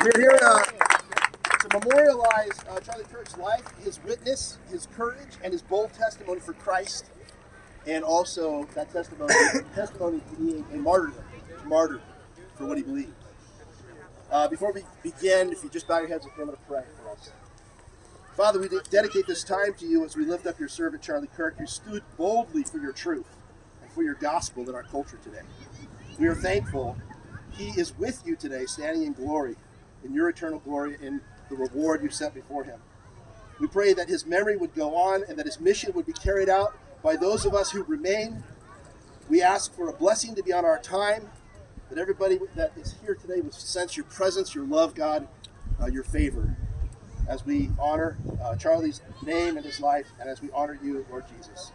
We're here to memorialize Charlie Kirk's life, his witness, his courage, and his bold testimony for Christ, and also that testimony to being a martyr for what he believed. Before we begin, if you just bow your heads, I'm going to pray for us. Father, we dedicate this time to you as we lift up your servant Charlie Kirk, who stood boldly for your truth and for your gospel in our culture today. We are thankful he is with you today, standing in glory, in your eternal glory, in the reward you set before him. We pray that his memory would go on and that his mission would be carried out by those of us who remain. We ask for a blessing to be on our time, that everybody that is here today would sense your presence, your love, God, your favor, as we honor Charlie's name and his life, and as we honor you, Lord Jesus.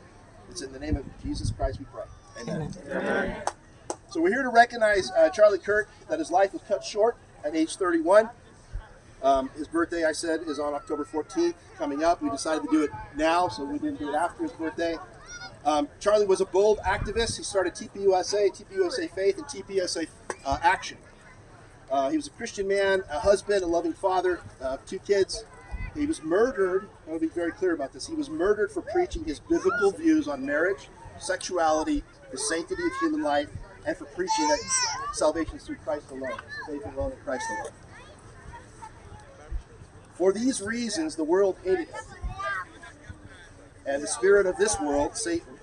It's in the name of Jesus Christ we pray. Amen. Amen. So we're here to recognize Charlie Kirk, that his life was cut short at age 31. His birthday, I said, is on October 14th, coming up. We decided to do it now, so we didn't do it after his birthday. Charlie was a bold activist. He started TPUSA Faith, and TPUSA Action. He was a Christian man, a husband, a loving father, 2 kids. He was murdered. I want to be very clear about this. He was murdered for preaching his biblical views on marriage, sexuality, the sanctity of human life, and for preaching that salvation is through Christ alone, faith alone in Christ alone. For these reasons, the world hated him. And the spirit of this world, Satan,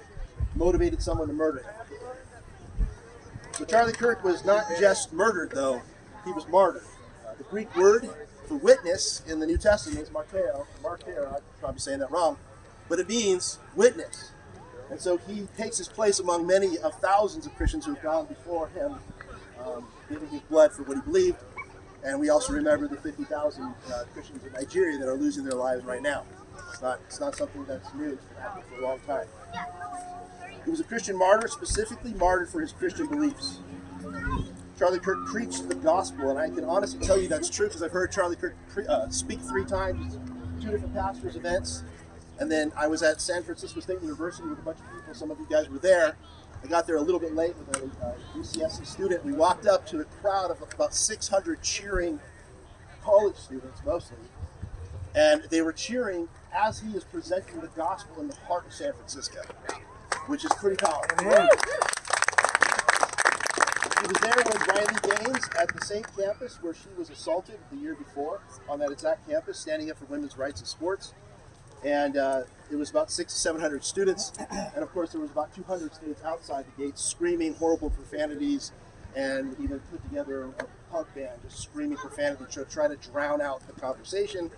motivated someone to murder him. So Charlie Kirk was not just murdered, though. He was martyred. The Greek word for witness in the New Testament is martyr. I'm probably saying that wrong, but it means witness. And so he takes his place among many of thousands of Christians who have gone before him, giving his blood for what he believed. And we also remember the 50,000 Christians in Nigeria that are losing their lives right now. It's not something that's new. It's been happening for a long time. He was a Christian martyr, specifically martyred for his Christian beliefs. Charlie Kirk preached the gospel, and I can honestly tell you that's true because I've heard Charlie Kirk speak 3 times, 2 different pastors' events. And then I was at San Francisco State University with a bunch of people. Some of you guys were there. I got there a little bit late with a UCSC student. We walked up to a crowd of about 600 cheering college students, mostly. And they were cheering as he is presenting the gospel in the heart of San Francisco, which is pretty powerful. Amen. He was there with Riley Gaines at the same campus where she was assaulted the year before, on that exact campus, standing up for women's rights in sports. And it was about 600 to 700 students. And of course, there was about 200 students outside the gates screaming horrible profanities, and even put together a punk band just screaming profanity to try to drown out the conversation,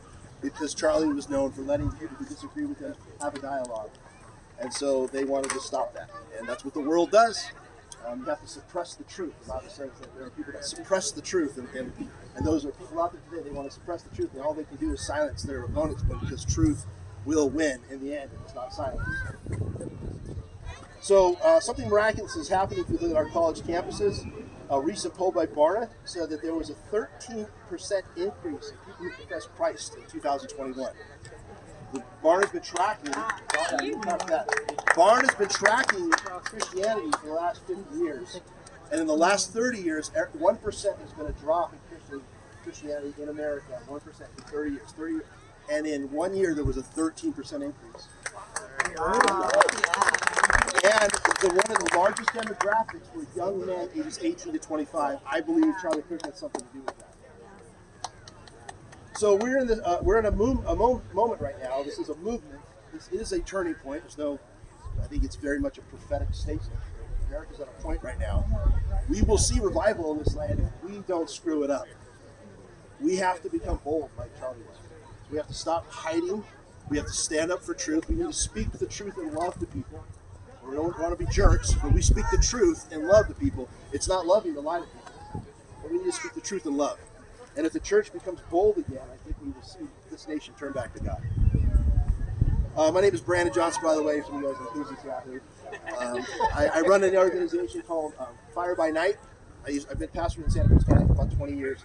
because Charlie was known for letting people who disagree with him have a dialogue. And so they wanted to stop that. And that's what the world does. You have to suppress the truth. The Bible says that there are people that suppress the truth, and those are people out there today, they want to suppress the truth, and all they can do is silence their opponents, because truth will win in the end if it's not silenced. So something miraculous is happening if you look at our college campuses. A recent poll by Barna said that there was a 13% increase in people who profess Christ in 2021. Barna's been tracking Christianity for the last 50 years. And in the last 30 years, 1% has been a drop in Christianity in America. 1% in 30 years. And in 1 year, there was a 13% increase. And one of the largest demographics were young men ages 18 to 25. I believe Charlie Kirk had something to do with that. So we're in a moment right now. This is a movement. This is a turning point. I think it's very much a prophetic statement. America's at a point right now. We will see revival in this land if we don't screw it up. We have to become bold like Charlie was. We have to stop hiding. We have to stand up for truth. We need to speak the truth and love to people. We don't want to be jerks, but we speak the truth and love to people. It's not loving to lie to people, but we need to speak the truth and love. And if the church becomes bold again, I think we will see this nation turn back to God. My name is Brandon Johnson, by the way, if you guys are enthusiasts out there. I run an organization called Fire by Night. I've been pastoring in Santa Cruz County for about 20 years.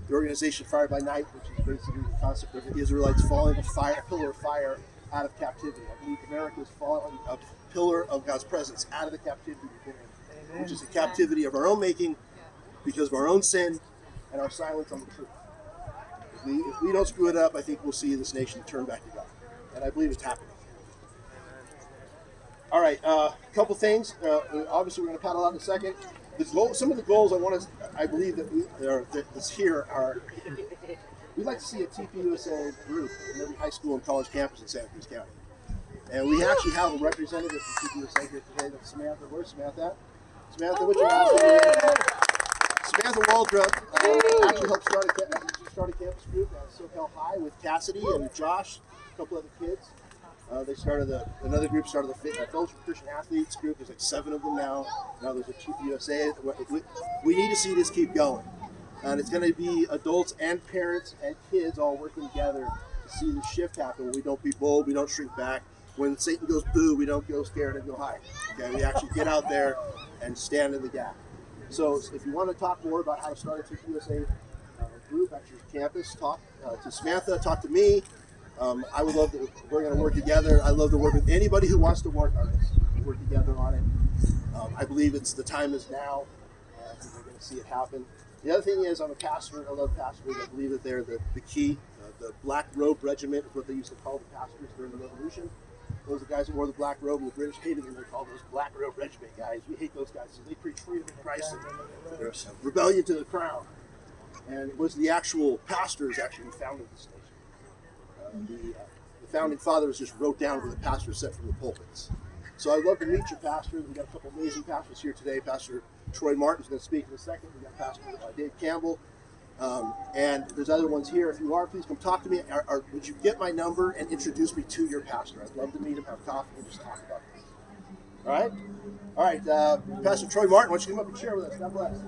The organization Fire by Night, which is basically the concept of the Israelites falling a pillar of fire out of captivity. I believe America is falling a pillar of God's presence out of the captivity we've been in, which is a captivity of our own making, because of our own sin and our silence on the truth. If we don't screw it up, I think we'll see this nation turn back to God. And I believe it's happening. All right, a couple things. Obviously, we're going to paddle out in a second. Some of the goals I believe that's here are, we'd like to see a TPUSA group in every high school and college campus in Santa Cruz County. And we actually have a representative from TPUSA here today. That's Samantha. Where's Samantha at? Samantha, what's your last name? Samantha Waldrop actually helped start a campus group at SoCal High with Cassidy and Josh, a couple other kids. They started another group started the Fellowship of Christian Athletes group. There's like 7 of them now. Now there's a TPUSA. We need to see this keep going. And it's going to be adults and parents and kids all working together to see the shift happen. We don't be bold. We don't shrink back. When Satan goes boo, we don't go scared and go hide. Okay, we actually get out there and stand in the gap. So if you want to talk more about how to start a TPUSA group at your campus, talk to Samantha, talk to me. I would love to, we're going to work together. I love to work with anybody who wants to work on this. Work together on it. I believe the time is now. I think we're going to see it happen. The other thing is, I'm a pastor. I love pastors. I believe that they're the key. The Black Robe Regiment is what they used to call the pastors during the Revolution. Those are the guys who wore the black robe, and the British hated them. They called those Black Robe Regiment guys. We hate those guys. So they preach freedom in Christ and there's rebellion to the crown. And it was the actual pastors actually who founded this nation. The founding fathers just wrote down what the pastors said from the pulpits. So I'd love to meet your pastors. We've got a couple amazing pastors here today. Pastor Troy Martin's going to speak in a second. We've got Pastor Dave Campbell. And there's other ones here. If you are, please come talk to me. Would you get my number and introduce me to your pastor? I'd love to meet him, have coffee, and just talk about this. All right? All right. Pastor Troy Martin, why don't you come up and share with us? God bless.